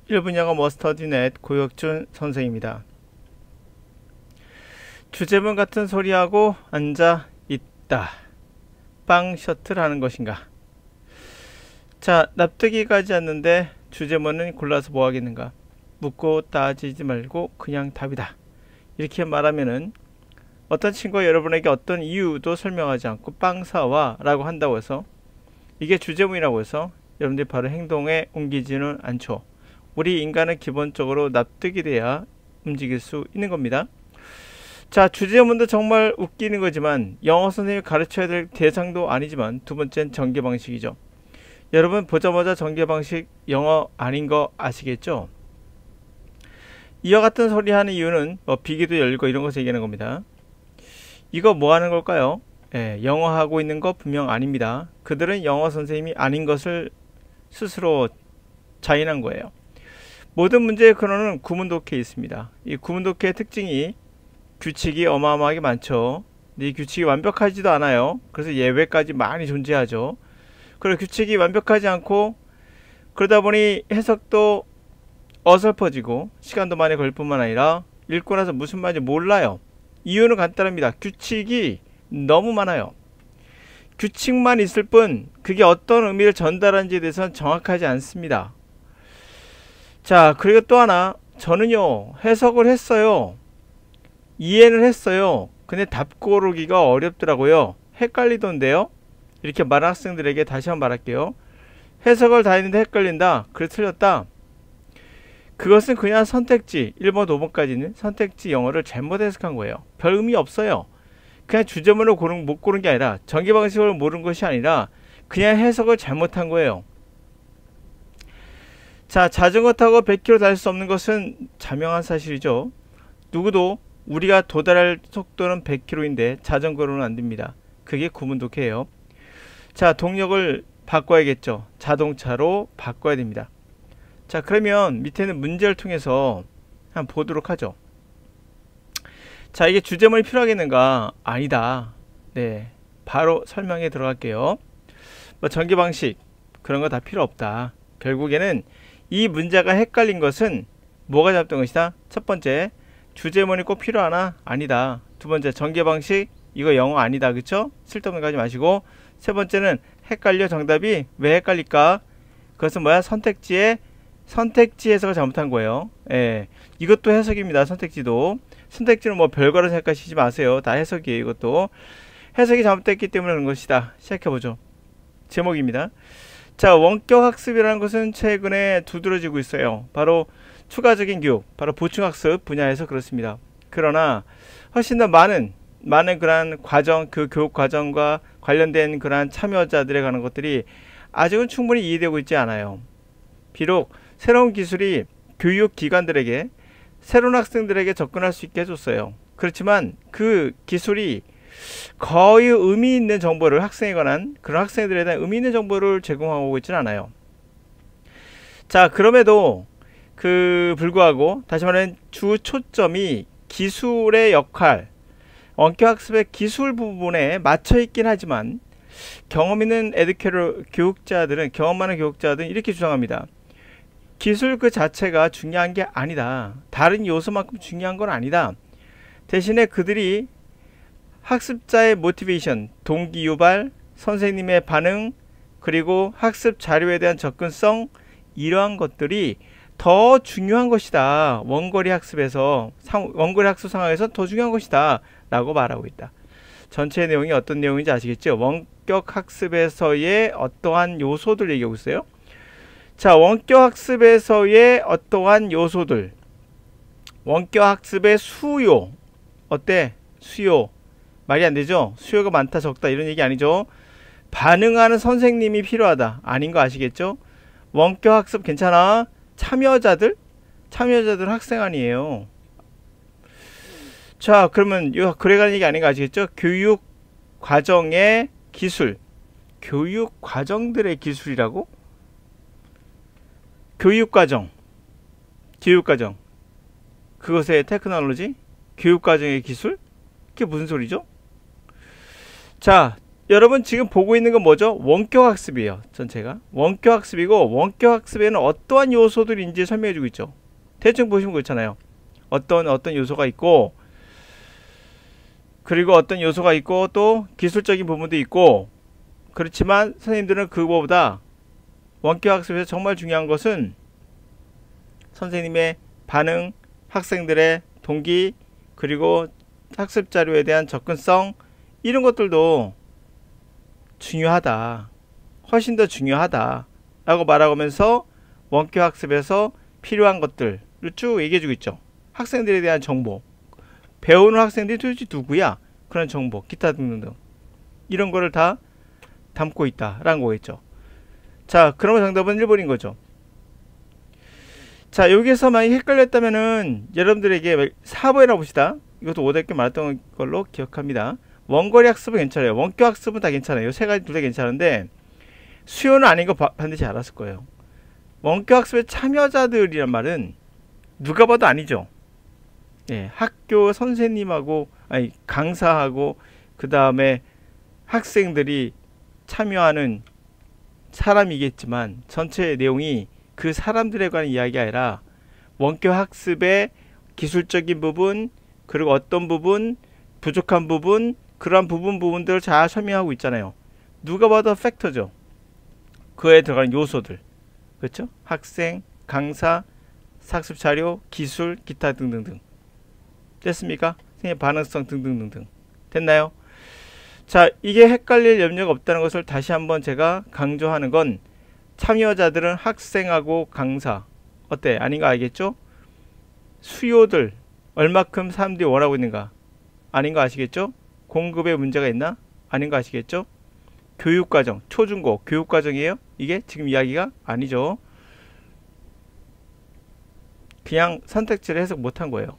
1분 영어 머스터디넷 고혁준 선생입니다. 주제문 같은 소리하고 앉아 있다. 빵 셔틀 하는 것인가? 자, 납득이 가지 않는데 주제문은 골라서 뭐 하겠는가? 묻고 따지지 말고 그냥 답이다. 이렇게 말하면은 어떤 친구가 여러분에게 어떤 이유도 설명하지 않고 빵 사와 라고 한다고 해서 이게 주제문이라고 해서 여러분들이 바로 행동에 옮기지는 않죠. 우리 인간은 기본적으로 납득이 돼야 움직일 수 있는 겁니다. 자, 주제문도 정말 웃기는 거지만 영어 선생님이 가르쳐야 될 대상도 아니지만 두 번째는 전개 방식이죠. 여러분 보자마자 전개 방식 영어 아닌 거 아시겠죠? 이와 같은 소리 하는 이유는 비기도 열고 이런 것을 얘기하는 겁니다. 이거 뭐 하는 걸까요? 영어 하고 있는 거 분명 아닙니다. 그들은 영어 선생님이 아닌 것을 스스로 자인한 거예요. 모든 문제의 근원은 구문독해에 있습니다. 이 구문독해의 특징이 규칙이 어마어마하게 많죠. 근데 이 규칙이 완벽하지도 않아요. 그래서 예외까지 많이 존재하죠. 그리고 규칙이 완벽하지 않고 그러다 보니 해석도 어설퍼지고 시간도 많이 걸릴 뿐만 아니라 읽고 나서 무슨 말인지 몰라요. 이유는 간단합니다. 규칙이 너무 많아요. 규칙만 있을 뿐 그게 어떤 의미를 전달하는지에 대해서는 정확하지 않습니다. 자, 그리고 또 하나, 저는요 해석을 했어요. 이해는 했어요. 근데 답 고르기가 어렵더라고요. 헷갈리던데요. 이렇게 말하는 학생들에게 다시 한번 말할게요. 해석을 다 했는데 헷갈린다. 그래 틀렸다. 그것은 그냥 선택지 1번 5번까지는 선택지 영어를 잘못 해석한 거예요. 별 의미 없어요. 그냥 주제문을 못 고른 게 아니라 전개 방식을 모른 것이 아니라 그냥 해석을 잘못한 거예요. 자, 자전거 타고 100km 달릴 수 없는 것은 자명한 사실이죠. 누구도 우리가 도달할 속도는 100km인데 자전거로는 안 됩니다. 그게 구문독해예요. 자, 동력을 바꿔야겠죠. 자동차로 바꿔야 됩니다. 자, 그러면 밑에는 문제를 통해서 한번 보도록 하죠. 자, 이게 주제문이 필요하겠는가? 아니다. 네, 바로 설명에 들어갈게요. 전개 방식 그런 거 다 필요 없다. 결국에는 이 문제가 헷갈린 것은 뭐가 잘못된 것이다? 첫 번째, 주제문이 꼭 필요하나? 아니다. 두 번째, 전개 방식 이거 영어 아니다. 그쵸? 쓸데없는 거 하지 마시고, 세 번째는 헷갈려. 정답이 왜 헷갈릴까? 그것은 뭐야? 선택지 해석을 잘못한 거예요. 이것도 해석입니다. 선택지도. 선택지는 뭐 별거로 생각하시지 마세요. 다 해석이에요. 이것도 해석이 잘못됐기 때문에 그런 것이다. 시작해보죠. 제목입니다. 자, 원격 학습이라는 것은 최근에 두드러지고 있어요. 바로 추가적인 교육, 바로 보충학습 분야에서 그렇습니다. 그러나 훨씬 더 많은 그러한 과정, 그 교육 과정과 관련된 그러한 참여자들에 관한 것들이 아직은 충분히 이해되고 있지 않아요. 비록 새로운 기술이 교육기관들에게 새로운 학생들에게 접근할 수 있게 해줬어요. 그렇지만 그 기술이 거의 의미 있는 정보를 학생에 관한 그런 학생들에 대한 의미 있는 정보를 제공하고 있지는 않아요. 자, 그럼에도 불구하고 다시 말하면 주 초점이 기술의 역할, 원격 학습의 기술 부분에 맞춰 있긴 하지만 경험 있는 경험 많은 교육자들은 이렇게 주장합니다. 기술 그 자체가 중요한 게 아니다. 다른 요소만큼 중요한 건 아니다. 대신에 그들이 학습자의 모티베이션, 동기 유발, 선생님의 반응, 그리고 학습 자료에 대한 접근성, 이러한 것들이 더 중요한 것이다. 원거리 학습 상황에서 더 중요한 것이다 라고 말하고 있다. 전체 내용이 어떤 내용인지 아시겠죠? 원격 학습에서의 어떠한 요소들 얘기하고 있어요. 자, 원격 학습에서의 어떠한 요소들, 원격 학습의 수요 어때? 수요 말이 안 되죠? 수요가 많다 적다 이런 얘기 아니죠? 반응하는 선생님이 필요하다. 아닌 거 아시겠죠? 원격 학습 괜찮아? 참여자들 학생 아니에요. 자, 그러면 그래가는 얘기 아닌 거 아시겠죠? 교육 과정의 기술, 교육 과정들의 기술이라고? 교육과정, 그것의 테크놀로지, 교육과정의 기술? 그게 무슨 소리죠? 자, 여러분 지금 보고 있는 건 뭐죠? 원격학습이에요. 전체가 원격학습이고, 원격학습에는 어떠한 요소들인지 설명해주고 있죠. 대충 보시면 그렇잖아요. 어떤 요소가 있고, 그리고 어떤 요소가 있고, 또 기술적인 부분도 있고. 그렇지만 선생님들은 그거보다 원격학습에서 정말 중요한 것은 선생님의 반응, 학생들의 동기, 그리고 학습 자료에 대한 접근성, 이런 것들도 중요하다. 훨씬 더 중요하다 라고 말하면서 원격학습에서 필요한 것들을 쭉 얘기해주고 있죠. 학생들에 대한 정보, 배우는 학생들이 도대체 누구야? 그런 정보, 기타 등등등, 이런 거를 다 담고 있다라는 거겠죠. 자, 그러면 정답은 1번인 거죠. 자, 여기에서 만약 헷갈렸다면은 여러분들에게 4번이라고 봅시다. 이것도 5대학교 말했던 걸로 기억합니다. 원거리 학습은 괜찮아요. 원격 학습은 다 괜찮아요. 세 가지 둘 다 괜찮은데 수요는 아닌 거 반드시 알았을 거예요. 원격 학습의 참여자들이란 말은 누가 봐도 아니죠. 예, 학교 선생님하고, 아니 강사하고, 그 다음에 학생들이 참여하는 사람이겠지만 전체 내용이 그 사람들에 관한 이야기가 아니라 원격 학습의 기술적인 부분, 그리고 어떤 부분, 부족한 부분, 그러한 부분들을 잘 설명하고 있잖아요. 누가 봐도 팩터죠. 그에 들어가는 요소들, 그렇죠? 학생, 강사, 학습 자료, 기술, 기타 등등등. 됐습니까? 선생님 반응성 등등등등. 됐나요? 자, 이게 헷갈릴 염려가 없다는 것을 다시 한번 제가 강조하는 건, 참여자들은 학생하고 강사, 어때? 아닌 거 알겠죠? 수요들, 얼마큼 사람들이 원하고 있는가? 아닌 거 아시겠죠? 공급에 문제가 있나? 아닌 거 아시겠죠? 교육과정, 초중고 교육과정이에요? 이게 지금 이야기가 아니죠. 그냥 선택지를 해석 못한 거예요.